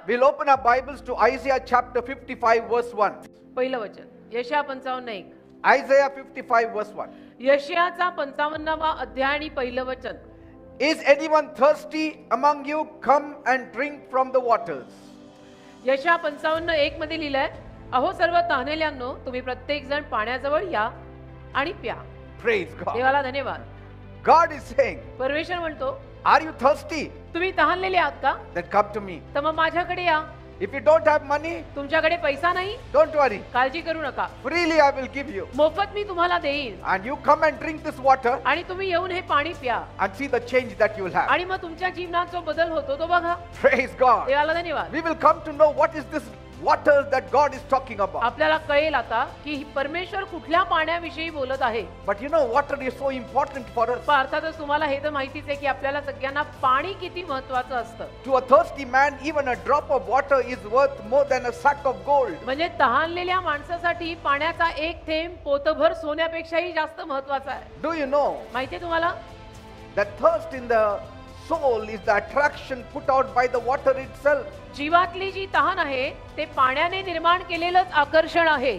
We'll open our Bibles to Isaiah chapter 55 verse 1. पहिलं वचन यशया 55:1. Isaiah 55 verse 1. यशयाचा 55वा अध्याय आणि पहिलं वचन. Is anyone thirsty among you? Come and drink from the waters. यशया 55:1 मध्ये लिहिलंय, अहो सर्व तहानलेल्यांनो, तुम्ही प्रत्येक जण पाण्याजवळ या आणि प्या. Praise God. देवाला धन्यवाद. God is saying, परमेश्वर म्हणतो, are you thirsty? तुम्ही तहानलेले आहात का? Then come to me. तर मग माझ्याकडे या. If you don't have money, तुमच्याकडे पैसा नाही, don't worry. काळजी करू नका, Freely I will give you. मोफत मी तुम्हाला देईन. And you come and drink this water आणि तुम्ही येऊन हे पाणी प्या and see the change that you will have. आणि मग तुमच्या जीवनात जो बदल होतो तो बघा. Praise God. देवाला धन्यवाद. We will come to know what is this water that God is talking about. आपल्याला कळेल आता की परमेश्वर कुठल्या पाण्याविषयी बोलत आहे. But you know, water is so important for us. पण अर्थातच तुम्हाला हे तर माहितीच आहे की आपल्याला सगळ्यांना पाणी किती महत्त्वाचं असतं. To a thirsty man, even a drop of water is worth more than a sack of gold. म्हणजे तहानलेल्या माणसासाठी पाण्याचा एक थेंब पोतभर सोन्यापेक्षाही जास्त महत्त्वाचा आहे. Do you know माहिती आहे तुम्हाला? that thirst in the soul is the attraction put out by the water itself? जीवातली जी तहान आहे ते पाण्याने निर्माण केलेलंच आकर्षण आहे.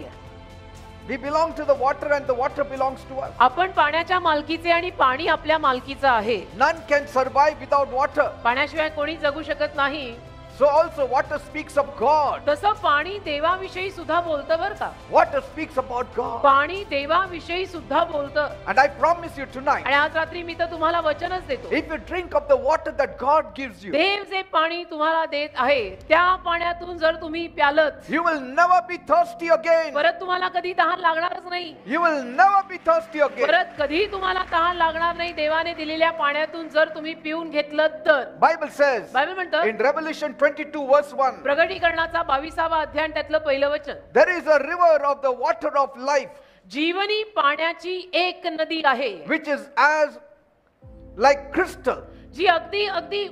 We belong to the water and the water belongs to us. आपण पाण्याच्या मालकीचे आणि पाणी आपल्या मालकीचं आहे. None can survive without water. पाण्याशिवाय कोणी जगू शकत नाही. So also water speaks of God. तसं पाणी देवाविषयी सुद्धा बोलतं बरं का. Water speaks about God. पाणी देवाविषयी सुद्धा बोलतं. And I promise you tonight, आणि आज रात्री मी तर तुम्हाला वचनच देतो, if you drink of the water that God gives you, देव जे पाणी तुम्हाला देत आहे त्या पाण्यातून जर तुम्ही प्यालत, you will never be thirsty again. परत तुम्हाला कधी तहान लागणारच नाही. You will never be thirsty again. परत कधी तुम्हाला तहान लागणार नाही. देवाने दिलेल्या पाण्यातून जर तुम्ही पिऊन घेतलं तर. Bible says बायबल म्हणतं in Revelation 22 verse 1, प्रगटीकरणाचा 22वा अध्याय त्यातलं पहिलं वचन, there is a river of the water of life, जीवनी पाण्याची एक नदी आहे, which is as like crystal. जी अगदी अगदी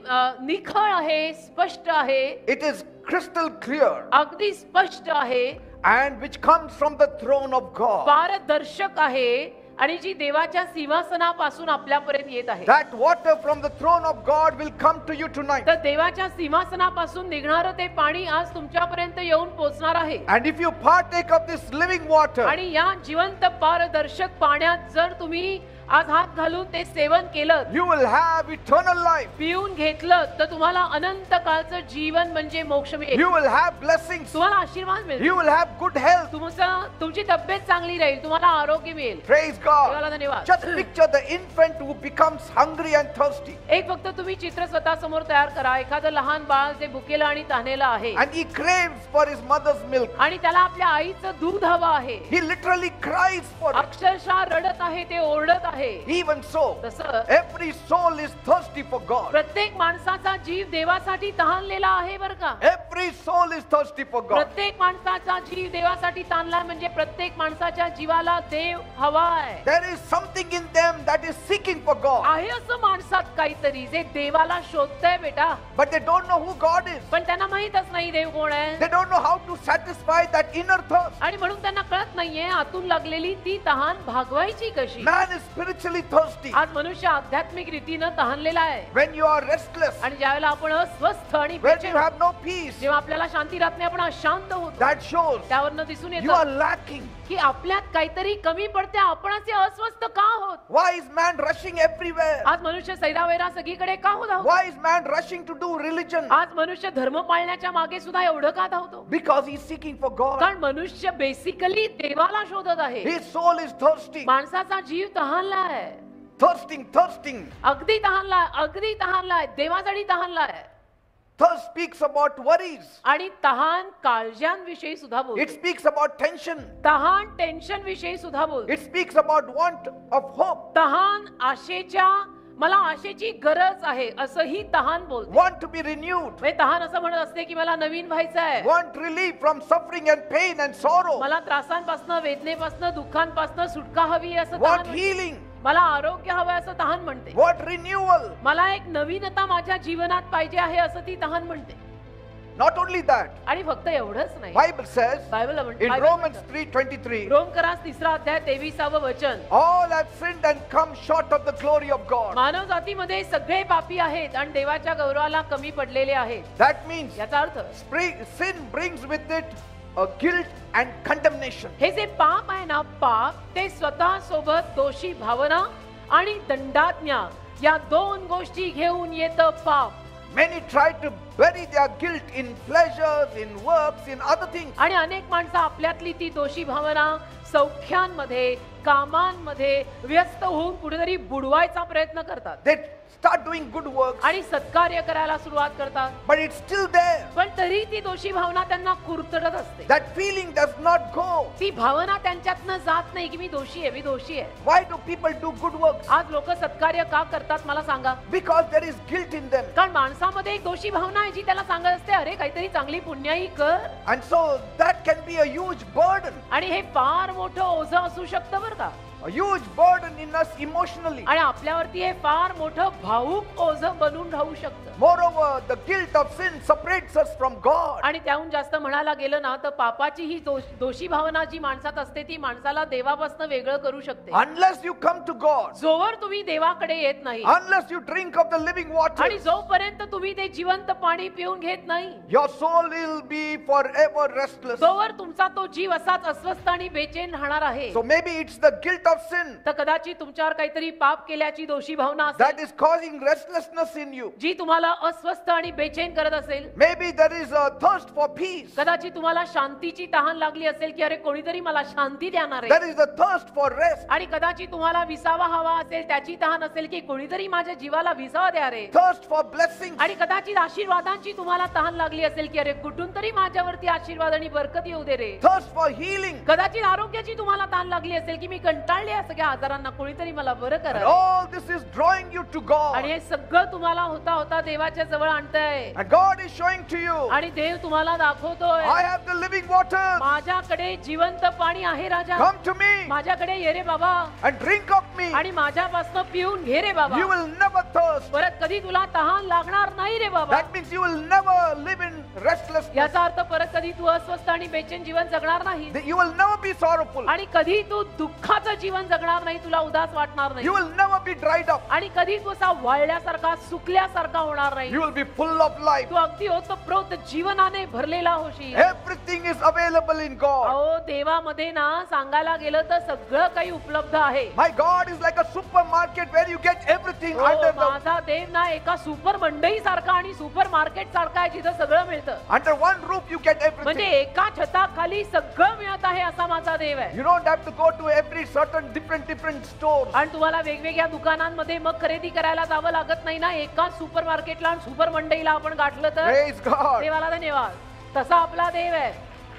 निखळ आहे, स्पष्ट आहे, It is crystal clear अगदी स्पष्ट आहे, and which comes from the throne of God. पारदर्शक आहे आणि जी देवाच्या सिंहासनापासून आपल्यापर्यंत येत आहे. That water from the throne of God will come to you tonight. तर देवाच्या सिंहासनापासून निघणारं ते पाणी आज तुमच्यापर्यंत येऊन पोहोचणार आहे. And if you partake of this living water, आणि या जिवंत पारदर्शक पाण्यात जर तुम्ही आज हात घालून ते सेवन केलं, you will have eternal life. पिऊन घेतलं, तर तुम्हाला अनंत काळचं जीवन म्हणजे मोक्ष मिळेल. You will have blessings. तुम्हाला आशीर्वाद मिळेल. You will have good health. तुमची तब्येत चांगली राहील. तुम्हाला आरोग्य मिळेल. Praise देवाला God. धन्यवाद. Just picture the infant who becomes hungry and thirsty. एक फक्त तुम्ही चित्र स्वतः समोर तयार करा. एखादं लहान बाळ जे भुकेलं आणि तहानेलं आहे And he craves for his mother's milk. आणि त्याला आपल्या आईचं दूध हवं आहे. He literally cries for it. अक्षरशः रडत आहे, ते ओरडत आहे. Even so, तसं every soul is thirsty for God. प्रत्येक माणसाचा जीव देवासाठी तहानलेला आहे बरं का. Every soul is thirsty for God. प्रत्येक माणसाचा जीव देवासाठी ताणला म्हणजे प्रत्येक माणसाच्या जीवाला देव हवाय. There is something in them that is seeking for God. आहे असं माणसात काहीतरी जे देवाला शोधतंय बेटा. But they don't know who God is. पण त्यांना माहीतच नाही देव कोण आहे. They don't know how to satisfy that inner thirst. आणि म्हणून त्यांना कळत नाहीये आतून लागलेली ती तहान भागवायची कशी. Man is spiritually thirsty. आज मनुष्य आध्यात्मिक रीतीनं तहानलेला आहे. When you are restless, आणि ज्यावेळेला आपण अस्वस्थ आणि when you बेचैन, have no peace, जेव्हा आपल्याला शांती राहत नाही, आपण अशांत होतो, that shows त्यावरनं दिसून you येतं are lacking. की आपल्यात काहीतरी कमी पडते. आपण असे अस्वस्थ का होत? Why is man rushing everywhere? आज मनुष्य सैरावैरा सगळीकडे का होत आहोत? Why is man rushing to do religion? आज मनुष्य धर्म पाळण्याच्या मागे सुद्धा एवढं का धावतो? Because he is seeking for God. कारण मनुष्य बेसिकली देवाला शोधत आहे. His soul is thirsty. माणसाचा जीव तहानला आहे. Thirsting. अगदी तहानला, अगदी तहानला, देवासाठी तहानला आहे. Thirst speaks about worries. आणि तहान काळजांविषयी सुद्धा It बोलते. speaks about tension. तहान टेन्शन विषयी सुद्धा बोलते. It speaks about want of hope. तहान आशेच्या, मला आशेची गरज आहे असंही तहान बोलते. Want to be renewed. म्हणजे तहान असं म्हणत असते की मला नवीन व्हायचं आहे. Want relief from suffering and pain and sorrow. मला त्रासांपासून, वेदनेपासून, दुःखांपासून सुटका हवी असं तहान Want म्हणते. healing. मला आरोग्य हवं असं तहान म्हणते. Want renewal. मला एक नवीनता माझ्या जीवनात पाहिजे आहे असं ती तहान म्हणते. Not only that, आणि फक्त एवढंच नाही, Bible says Bible in Romans 3:23, रोमकरास 3 अध्याय 23 वचन, all have sinned and come short of the glory of God. मानव जातीमध्ये सगळे पापी आहेत आणि देवाच्या गौरवाला कमी पडलेले आहेत. That means याचा अर्थ sin brings with it a guilt and condemnation. हे जे पाप आहे ना, पाप ते स्वतः सोबत दोषी भावना आणि दंडाज्ञा या दोन गोष्टी घेऊन येतं पाप. Many try to bury their guilt in pleasures, in works, in other things. आणि अनेक माणसं आपल्यातली ती दोषी भावना सौख्यांमध्ये, कामांमध्ये व्यस्त होऊन कुठेतरी बुडवायचा प्रयत्न करतात They start doing good works, आणि सत्कार्य करायला सुरुवात करतात, but it's still there. पण तरी ती दोषी भावना त्यांना कुरतडत असते. That feeling does not go. ती भावना त्यांच्यातनं जात नाही की मी दोषी आहे, मी दोषी आहे. Why do people do good works? आज लोक सत्कार्य का करतात मला सांगा? Because there is guilt in them. कारण माणसामध्ये एक दोषी भावना आहे जी त्याला सांगत असते, अरे काहीतरी चांगली पुण्याई कर. And so that can be a huge burden. आणि हे फार मोठं ओझं असू शकतं बरं का. A huge burden in us emotionally. आणि आपल्यावरती हे फार मोठं भावुक ओझं बनून राहू शकतं. Moreover, the guilt of sin separates us from God. आणि त्याहून जास्त म्हणायला गेलं ना तर पापाची ही दोषी भावना जी माणसात असते ती माणसाला देवापासून वेगळं करू शकते. Unless you come to God, जोवर तुम्ही देवाकडे येत नाही unless you drink of the living water, आणि जोपर्यंत तुम्ही ते जिवंत पाणी पिऊन घेत नाही, your soul will be forever restless. तोवर तुमचा तो जीव असाच अस्वस्थ आणि बेचैन राहणार आहे. So maybe it's the guilt of sin तर कदाचित तुमच्यावर काहीतरी पाप केल्याची दोषी भावना that असेल is causing restlessness in you. जी तुम्हाला अस्वस्थ आणि बेचैन करत असेल. Maybe there is a thirst for peace. कदाचित तुम्हाला शांतीची तहान लागली असेल की अरे कोणीतरी मला शांती देणार There आहे. is a thirst for rest. आणि कदाचित तुम्हाला विसावा हवा असेल, त्याची तहान असेल की कोणीतरी माझ्या जीवाला विसावा द्या रे. Thirst for blessings. आणि कदाचित आशीर्वादांची तुम्हाला तहान लागली असेल की अरे कुठून तरी माझ्यावरती आशीर्वाद आणि बरकत येऊ दे रे. Thirst for healing. कदाचित आरोग्याची तुम्हाला तहान लागली असेल की मी कंटाळले या सगळ्या आजारांना, कोणीतरी मला बरं And करा. all this is drawing you to God. आणि हे सगळं तुम्हाला होता होता देवाच्या जवळ आणतंय. And God is showing to you, आणि देव तुम्हाला दाखवतोय, I have the living water. माझ्याकडे जिवंत पाणी आहे राजा, Come to me माझ्याकडे ये रे बाबा and drink of me. आणि माझ्यापासून पिऊन घे रे बाबा. You will never thirst. परत कधी तुला तहान लागणार नाही रे बाबा. That means you will never live in restlessness. याचा अर्थ परत कधी तू अस्वस्थ आणि बेचैन जीवन जगणार नाही You will never be sorrowful. आणि कधी तू दुःखाचं जीवन जगणार नाही, तुला उदास वाटणार नाही You will never be dried up. आणि कधी तू असा वाळल्यासारखा सुकल्यासारखा होणार नाही. You will be full of life. तू अगदी ओतप्रोत जीवनाने भरलेला होशील. Everything is available in God. अहो देवामध्ये ना सांगायला गेलं तर सगळं काही उपलब्ध आहे. My God is like a supermarket where you get everything हो, under माझा देव ना एका सुपर मंडई सारखा आणि सुपर मार्केट सारखा आहे जिथं सगळं मिळतं. under one roof you get म्हणजे everything. एका छताखाली सगळं मिळत आहे असा माझा देव आहे. You don't have to go to every certain different stores. आणि तुम्हाला वेगवेगळ्या दुकानांमध्ये मग खरेदी करायला जावं लागत नाही ना. एकाच सुपर मार्केटला आणि सुपर मंडईला आपण गाठलं तर Praise God. देवाला धन्यवाद. तसा आपला देव आहे.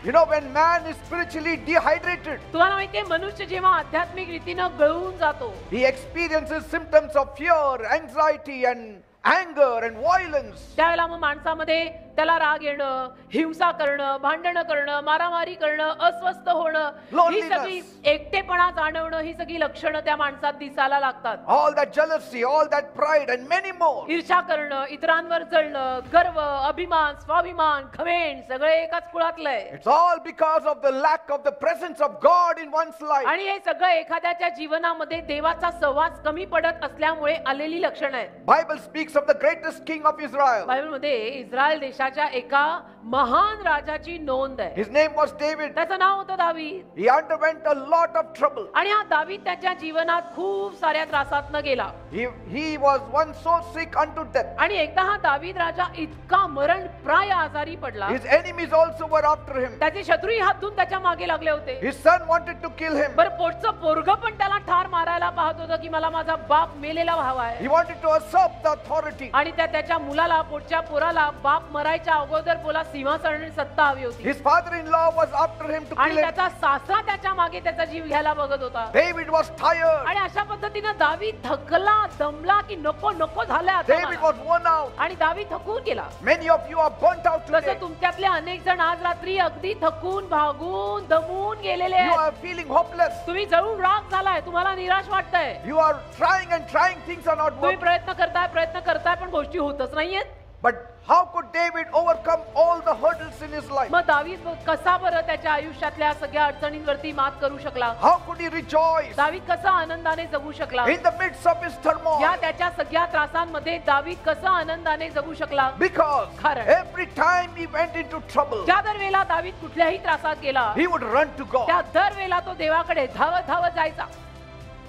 You know, when man is spiritually dehydrated, तुम्हाला माहितीये मनुष्य जेव्हा आध्यात्मिक रीतीनं गळून जातो, he experiences symptoms of fear, anxiety and anger and violence. त्यावेळेला मग माणसामध्ये त्याला राग येणं, हिंसा करणं, भांडणं करणं, मारामारी करणं, अस्वस्थ होणं, ही Loneliness. सगळी एकटेपणा जाणवणं, ही सगळी लक्षणं त्या माणसात दिसायला लागतात. All that jealousy, all that pride and many more. ईर्ष्या करणं, इतरांवर जळणं, गर्व, अभिमान, स्वाभिमान, घमेंड सगळे एकाच कुळातलंय. It's all because of the lack of the presence of God in one's life. आणि हे सगळं एखाद्याच्या जीवनामध्ये देवाचा सहवास कमी पडत असल्यामुळे आलेली लक्षणं आहेत. Bible speaks of the greatest king of Israel. बायबलमध्ये इस्रायल देशाच्या एका महान राजाची नोंद आहे. His name was David. त्याचं नाव होतं दावीद. He underwent a lot of trouble. आणि हा दावीद त्याच्या जीवनात खूप साऱ्या त्रासातनं गेला. He was once so sick unto death. आणि एकदा हा दावीद राजा इतका मरणप्राय आजारी पडला, His enemies also were after him. त्याचे शत्रूही हात धुवून त्याच्या मागे लागले होते. His son wanted to kill him. बरं पोटचं पोरगं पण त्याला ठार मारायला पाहत होतं की मला माझा बाप मेलेला व्हावा आहे. He wanted to usurp the authority. आणि त्याच्या मुलाला, पोटच्या पोराला बाप मरायच्या अगोदर बोला सिंहासन सत्ता हवी होती. His father-in-law was after him to आणि kill him. त्याचा सासरा त्याच्या मागे त्याचा जीव घ्यायला बघत होता. David was tired. आणि अशा पद्धतीनं दावीद थकला, दमला की नको नको झालं आता David मला. was worn out. आणि दावीद थकून गेला. Many of you are burnt out today. तसं तुमच्यातले अनेक जण आज रात्री अगदी थकून, भागून, दमून गेलेले You आहेत. are feeling hopeless. तुम्ही जळून राग झालाय, तुम्हाला निराश वाटतंय. You are trying and trying, things are not तुम्ही working. प्रयत्न करताय पण गोष्टी होतच नाहीयेत. But how could David overcome all the hurdles in his life? मग दावीद कसा बरं त्याच्या आयुष्यातल्या सगळ्या अडचणींवरती मात करू शकला? How could he rejoice दावीद कसा आनंदाने जगू शकला? in the midst of his turmoil? या त्याच्या सगळ्या त्रासांमध्ये दावीद कसा आनंदाने जगू शकला? Because कारण every time he went into trouble, ज्या दरवेळेला दावीद कुठल्याही त्रासात गेला he would run to God. त्या दरवेळेला तो देवाकडे धावत धावत जायचा.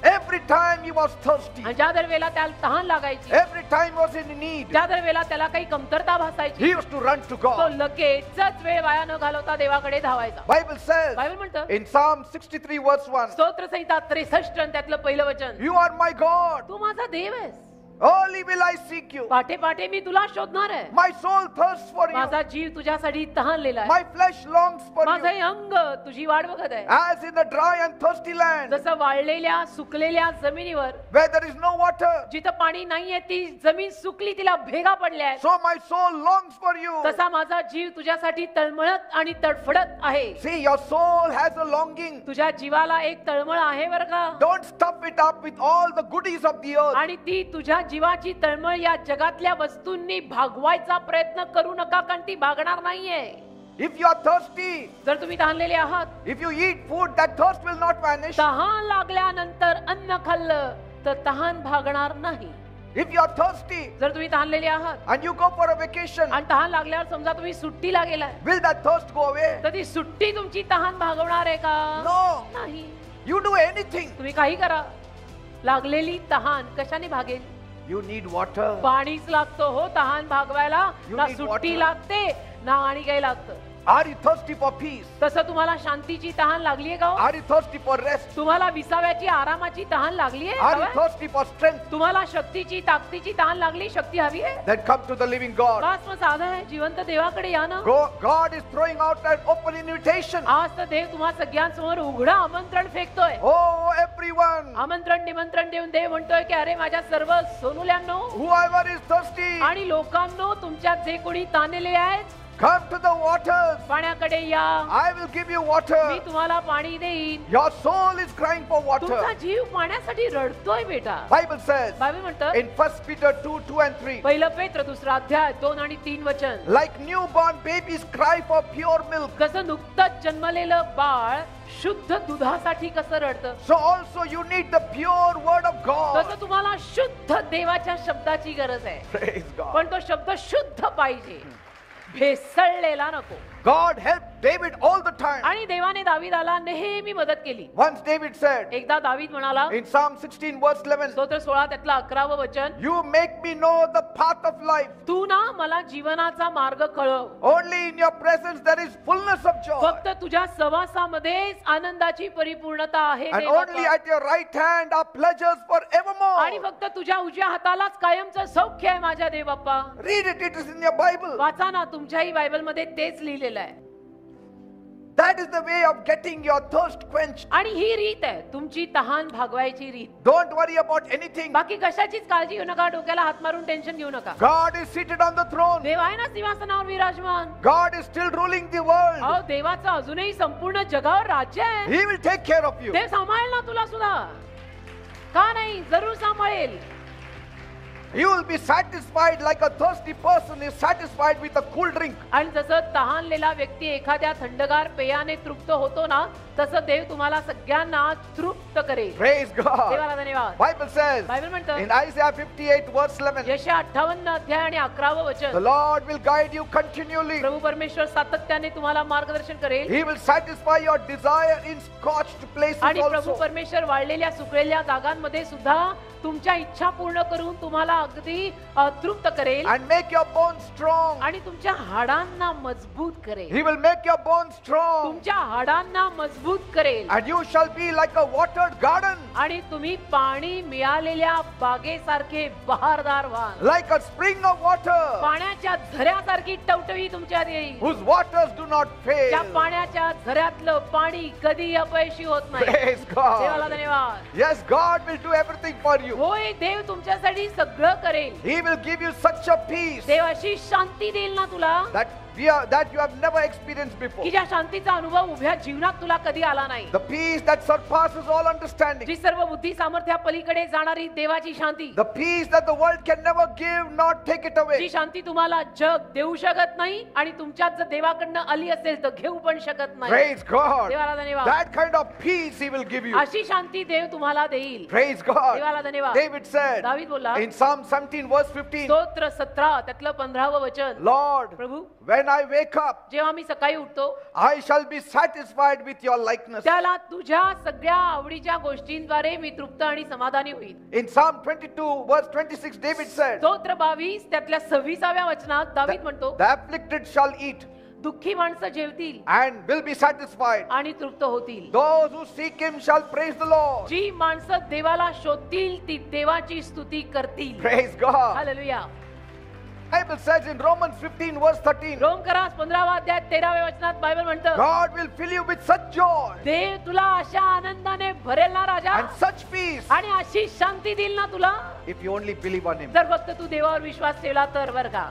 Every time he was thirsty, आणि ज्या दरवेळेला त्याला तहान लागायची, every time he was in need, ज्या दरवेळेला त्याला काही कमतरता भासायची, he used to run to तो God. लगेचच वेळ वाया न घालवता देवाकडे धावायचा. Bible says बायबल म्हणतं in Psalm 63 verse 1, स्तोत्रसंहिता 63 आणि त्यातलं पहिलं वचन, you are my God, तू माझा देव आहेस, early will I seek you. पाठे पाठे मी तुला शोधणार आहे. My soul thirsts for you, माझा जीव तुझ्यासाठी तहानलेला आहे. my flesh longs for माझं you, हे अंग तुझी वाट बघत आहे. as in the dry and thirsty land जसं वाळलेल्या सुकलेल्या जमिनीवर where there is no water, जिथं पाणी नाहीये ती जमीन सुकली, तिला भेगा पडल्या आहेत, so my soul longs for you. तसा माझा जीव तुझ्यासाठी तळमळत आणि तडफडत आहे. See, your soul has a longing. तुझ्या जीवाला एक तळमळ आहे बरं का? Don't stuff it up with all the goodies of the earth. आणि ती तुझ्या जीवाची तळमळ या जगातल्या वस्तूंनी भागवायचा प्रयत्न करू नका, कारण ती भागणार नाहीये. If you are thirsty, जर तुम्ही तहानलेले आहात, if you eat food, that thirst will not vanish. तहान लागल्यानंतर अन्न खाल्लं तर तहान भागणार नाही. If you are thirsty जर तुम्ही तहानलेले आहात and you go for a vacation, आणि तहान लागल्यावर समजा तुम्ही सुट्टीला गेलाय, will that thirst go away? तर ती सुट्टी तुमची तहान भागवणार आहे का? No. नाही. You do anything. तुम्ही काही करा, लागलेली तहान कशाने भागेल? You need water. पाणीच लागतो हो तहान भागवायला. You ना need सुट्टी water. लागते ना आणि काही लागतं. Are you thirsty for peace? तसं तुम्हाला शांतीची तहान लागलीये का हो? Are you thirsty for rest? तुम्हाला विसाव्याची आरामाची तहान लागलीये? Are you हवंय? thirsty for strength? तुम्हाला शक्तीची ताकदीची तहान लागली, शक्ती हवी आहे? Then come to the living God. बस मग साधं आहे, जिवंत देवाकडे या ना. God is throwing out an open invitation. आज तर देव तुम्हा सगळ्यांसमोर उघडं आमंत्रण फेकतोय. Oh, everyone, आमंत्रण निमंत्रण देऊन देव म्हणतोय की अरे माझ्या सर्व सोनुल्यांनो whoever is thirsty, आणि लोकांनो, तुमच्यात जे कोणी ताणलेले आहेत, come to the waters. पाण्याकडे या, I will give you me water. तुम्हाला पाणी देईन. Your soul is crying for तुमचा water. जीव पाण्यासाठी रडतोय बेटा. Bible says बायबल म्हणतं in 1 Peter 2 and 3, पहिलं पेत्र दुसरा अध्याय 2 आणि 3 वचन, like newborn babies cry for pure milk, कसं नुकतंच जन्मलेलं बाळ शुद्ध दुधासाठी कसं रडतं, so also you need the pure word of God. तसं तुम्हाला शुद्ध देवाच्या शब्दाची गरज आहे. Praise God. पण तो शब्द शुद्ध पाहिजे, भेसळलेला नको. God helped David all the time. आणि देवाने दावीदाला नेहमी मदत केली. Once David said एकदा दावीद म्हणाला in Psalm 16 verse 11, स्तोत्र 16 त्यातलं 11वं वचन, you make me know the path of life. तू ना मला जीवनाचा मार्ग कळव. Only in your presence there is fullness of joy. फक्त तुझ्या सहवासामध्येच आनंदाची परिपूर्णता आहे And देवा. only at your right hand are pleasures आणि forevermore. फक्त तुझ्या उजव्या हातालाच कायमचं सौख्य आहे माझ्या देव बाप्पा. Read it, it is in your Bible. वाचा ना, तुमच्याही बायबल मध्ये तेच लिहिलेलं आहे. That is the way of getting your thirst quenched. आणि ही रीत आहे तुमची तहान भागवायची रीत. Don't worry about anything. बाकी कशाचीच काळजी घेऊ नका, डोक्याला हात मारून टेन्शन घेऊ नका. God is seated on the throne. देव आहे ना सिंहासनावर विराजमान. God is still ruling the world. अहो, देवाचं अजूनही संपूर्ण जगावर राज्य आहे. He will take care of you. देव सांभाळेल ना तुला सुद्धा. का नाही, जरूर सांभाळेल. You will be satisfied like a thirsty person is satisfied with a cool drink. आणि जसं तहानलेला व्यक्ती एखाद्या थंडगार पेयाने तृप्त होतो ना, तसं देव तुम्हाला सगळ्यांना तृप्त करेल. Praise God. देवाला धन्यवाद. Bible says बायबल म्हणतं in Isaiah 58 verse 11, यशया 58 अध्याय आणि 11वं the वचन, Lord will guide you continually. प्रभू परमेश्वर सातत्याने तुम्हाला मार्गदर्शन करेल. He will satisfy your desire in scorched places आणि प्रभू also. परमेश्वर वाळलेल्या सुकलेल्या जागांमध्ये सुद्धा तुमच्या इच्छा पूर्ण करून तुम्हाला अगदी तृप्त करेल. And make your bones strong. आणि तुमच्या हाडांना मजबूत करेल. He will make your bones strong. तुमच्या हाडांना मजबूत करेल. And you shall be like a watered garden. आणि तुम्ही पाणी मिळालेल्या बागेसारखे बहारदार व्हाल. Like a spring of water. पाण्याच्या झऱ्यासारखी टवटवी तुमच्यात येईल. Whose waters do not त्या fail. पाण्याच्या झऱ्यातलं पाणी कधी अपयशी होत नाही. Praise देवाला God. धन्यवाद. Yes, God will do everything for you. होय, देव तुमच्यासाठी सगळं करेल. He will give you such a peace देव अशी शांती देईल ना तुला, that that you have never experienced before. की ज्या शांतीचा अनुभव उभ्या जीवनात तुला कधी आला नाही. The peace that surpasses all understanding. जी सर्व बुद्धी सामर्थ्या पलीकडे जाणारी देवाची शांती. The peace that the world can never give, not take it G away. शांती तुम्हाला जग देऊ शकत नाही आणि तुमच्यात जर देवाकडनं आली असेल तर घेऊ पण शकत नाही. Praise God. देवाला धन्यवाद. That kind of peace He will give you. अशी शांती देव तुम्हाला देईल. Praise God. देवाला धन्यवाद. David said दावीद बोलला in Psalm 17 verse 15, स्तोत्र 17 त्यातलं 15वं वचन, Lord, Prabhu when I wake up, जेव्हा मी सकाळी उठतो I shall be satisfied with your likeness. त्याला तुझ्या सगळ्या आवडीच्या गोष्टींद्वारे मी तृप्त आणि समाधानी होईल. In Psalm 22 verse 26, David said, स्तोत्र 22 त्यातल्या 26व्या वचनात दावीद म्हणतो, the afflicted shall eat दुःखी माणसं जेवतील and will be satisfied. आणि तृप्त होतील. Those who seek Him shall praise the Lord. जी माणसं देवाला शोधतील ती देवाची स्तुती करतील. Praise God. Hallelujah. Bible says in Romans 15 verse 13, रोमकरास 15वा अध्याय 13व्या वचनात बायबल म्हणतं, God will fill you with such joy देव तुला अशा आनंदाने भरेल ना राजा and such peace आणि अशी शांती देईल ना तुला if you only believe on Him. जर फक्त तू देवावर विश्वास ठेवला तर. बर का